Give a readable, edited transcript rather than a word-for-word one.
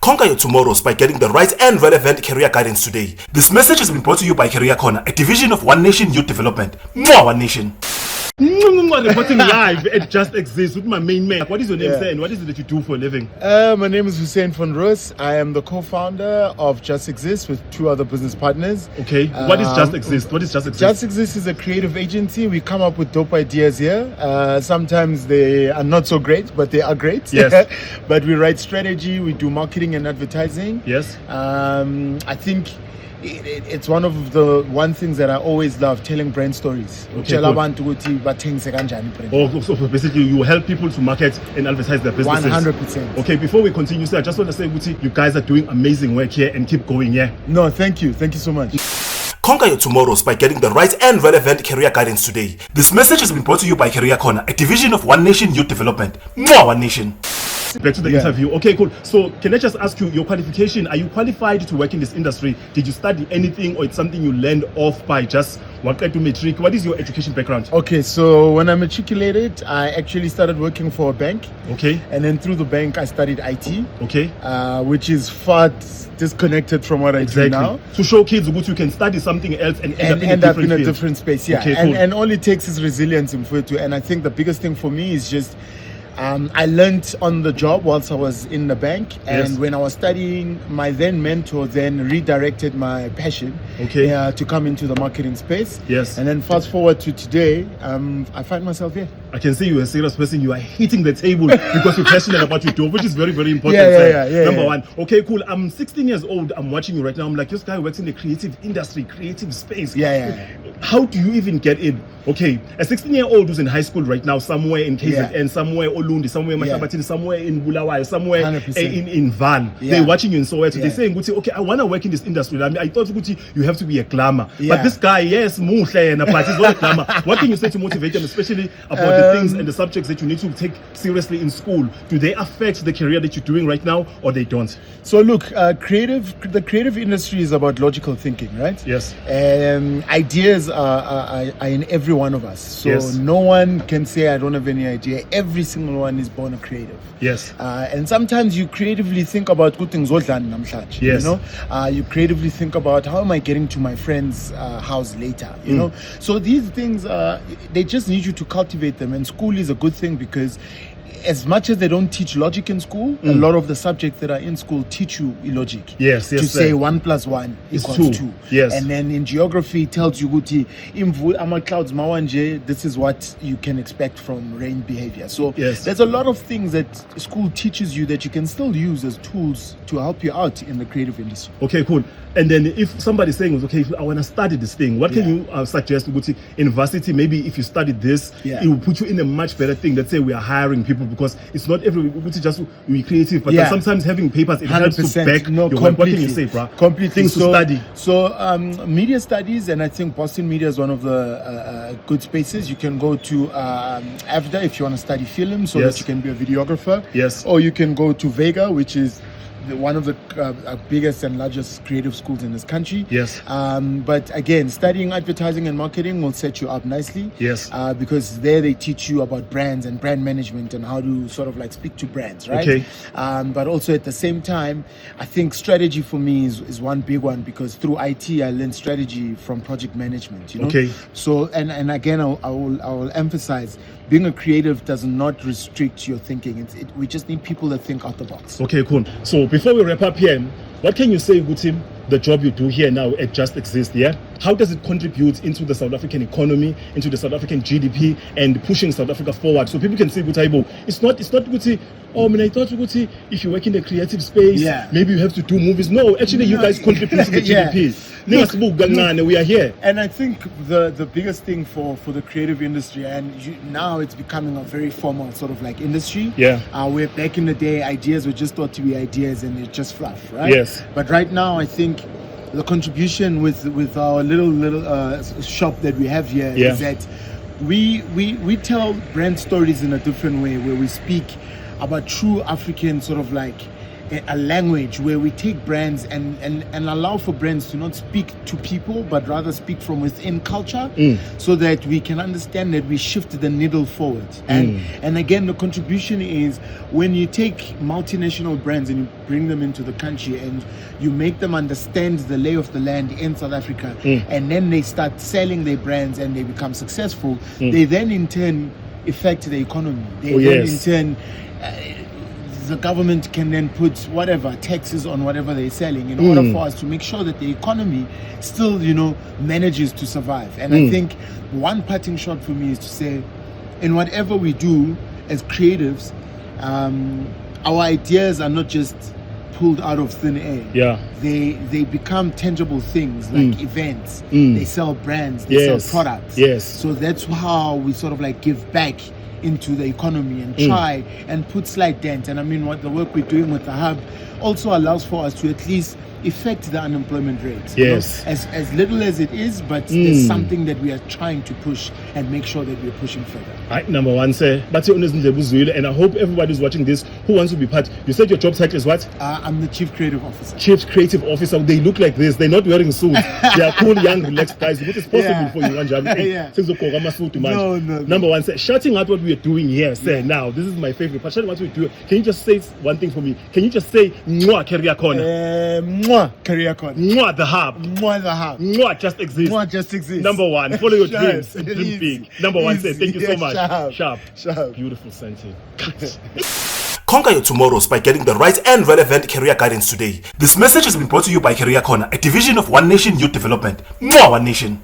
Conquer your tomorrows by getting the right and relevant career guidance today. This message has been brought to you by Career Corner, a division of One Nation Youth Development. More One Nation. Reporting live, it just exists with my main man. What is your name, sir, and what is it that you do for a living? My name is Hussein van Roos. I am the co-founder of Just Exist with two other business partners. Okay, what is Just Exist? What is Just Exist? Just Exist is a creative agency. We come up with dope ideas here. Sometimes they are not so great, but they are great. Yes. But we write strategy, we do marketing and advertising. Yes. I think it's one of the things that I always love, telling brand stories. Okay, cool. So basically you help people to market and advertise their businesses. 100%. Okay, before we continue, sir, I just want to say, Guti, you guys are doing amazing work here and keep going, yeah? No, thank you. Thank you so much. Conquer your tomorrows by getting the right and relevant career guidance today. This message has been brought to you by Career Corner, a division of One Nation Youth Development. More One Nation. Back to the interview. Okay, cool. So can I just ask you your qualification? Are you qualified to work in this industry? Did you study anything, or it's something you learned off by just working to matric? What is your education background? Okay, so when I matriculated, I actually started working for a bank. Okay. And then through the bank, I studied IT. Okay. Which is far disconnected from what I do now. To show kids that you can study something else and end up in a different space. Yeah. Okay, cool. And all it takes is resilience in Futu. And I think the biggest thing for me is just I learned on the job whilst I was in the bank, and when I was studying, my then mentor then redirected my passion to come into the marketing space. Yes. And then fast forward to today, I find myself here. I can see you're a serious person. You are hitting the table because you're passionate about your job, which is very, very important. Number one. Okay, cool. I'm 16 years old. I'm watching you right now. I'm like, this guy works in the creative industry, creative space. How do you even get in? Okay, a 16-year-old who's in high school right now, somewhere in KZN, somewhere Olundi, somewhere Mashabatini, somewhere in Bulawayo, somewhere in Van. They're watching you in Soweto. They're saying, Guti, okay, I want to work in this industry. I mean, I thought, Guti, you have to be a glamour. But this guy, yes, muhle and a party is not a glamour. What can you say to motivate them, especially about the things and the subjects that you need to take seriously in school? Do they affect the career that you're doing right now, or they don't? So look, the creative industry is about logical thinking, right? Yes. Ideas are in every one of us. So no one can say I don't have any idea. Every single one is born a creative. Yes. And sometimes you creatively think about good things. Yes. You know, you creatively think about how am I getting to my friend's house later. You know, so these things they just need you to cultivate them. And school is a good thing because as much as they don't teach logic in school, a lot of the subjects that are in school teach you logic. Yes, to say 1 + 1 equals 2. Yes. And then in geography, it tells you, Guti, clouds mawanje, this is what you can expect from rain behavior. So there's a lot of things that school teaches you that you can still use as tools to help you out in the creative industry. Okay, cool. And then if somebody's saying, okay, I want to study this thing, what can you suggest, Guti, in varsity? Maybe if you study this, it will put you in a much better thing. Let's say we are hiring people, because it's not everybody just be creative, but sometimes having papers, it helps to back your work. What can you say, bro? Completely. Things to study. So media studies, and I think Boston Media is one of the good spaces. You can go to AVDA if you want to study film, so that you can be a videographer. Yes. Or you can go to Vega, which is one of the biggest and largest creative schools in this country. Yes. But again, studying advertising and marketing will set you up nicely. Yes. Because there they teach you about brands and brand management and how to sort of like speak to brands, right? Okay. But also at the same time, I think strategy for me is one big one, because through IT I learned strategy from project management. You know? Okay. So and again I will emphasize, being a creative does not restrict your thinking. We just need people that think out the box. Okay, cool. So before we wrap up here, what can you say, Guti, the job you do here now at Just Exist, how does it contribute into the South African economy, into the South African GDP, and pushing South Africa forward? So people can say, Guti, it's not Guti, oh man, I thought, Guti, if you work in the creative space, maybe you have to do movies. No, actually you guys contribute to the GDP. We are here. And I think the biggest thing for the creative industry, and now it's becoming a very formal sort of like industry. Where back in the day, ideas were just thought to be ideas and it's just fluff, right? Yes. But right now, I think the contribution with our little shop that we have here is that we tell brand stories in a different way, where we speak about true African sort of like a language where we take brands and allow for brands to not speak to people but rather speak from within culture, so that we can understand that we shift the needle forward. And again, the contribution is when you take multinational brands and you bring them into the country and you make them understand the lay of the land in South Africa, and then they start selling their brands and they become successful, they then in turn affect the economy. In turn, the government can then put whatever taxes on whatever they're selling in order for us to make sure that the economy still, manages to survive. And I think one parting shot for me is to say, in whatever we do as creatives, our ideas are not just pulled out of thin air. Yeah. They become tangible things like events. They sell brands, they sell products. Yes. So that's how we sort of like give back into the economy and try and put slight dent. And I mean, what the work we're doing with the hub also allows for us to at least affect the unemployment rate. Yes. As little as it is, but there's something that we are trying to push and make sure that we're pushing further. Right, number one, sir. But and I hope everybody's watching this who wants to be part. You said your job title is what? I'm the Chief Creative Officer. Chief Creative Officer. They look like this. They're not wearing suits. They are cool, young, relaxed guys. What is possible for you, No. Number one, sir. Shouting out what we are doing here, sir. Now, this is my favorite part. Shouting what we do. Can you just say one thing for me? Can you just say, Mwah, Career Corner? Career Corner. Mwah, the hub. Mwah, the hub. Mwah, just exists. Mwah, just exists. Number one, follow your Sharp. dreams and dream big. Number one, sir. Thank you so much. Sharp. Beautiful sentence. Conquer your tomorrows by getting the right and relevant career guidance today. This message has been brought to you by Career Corner, a division of One Nation Youth Development. One Nation.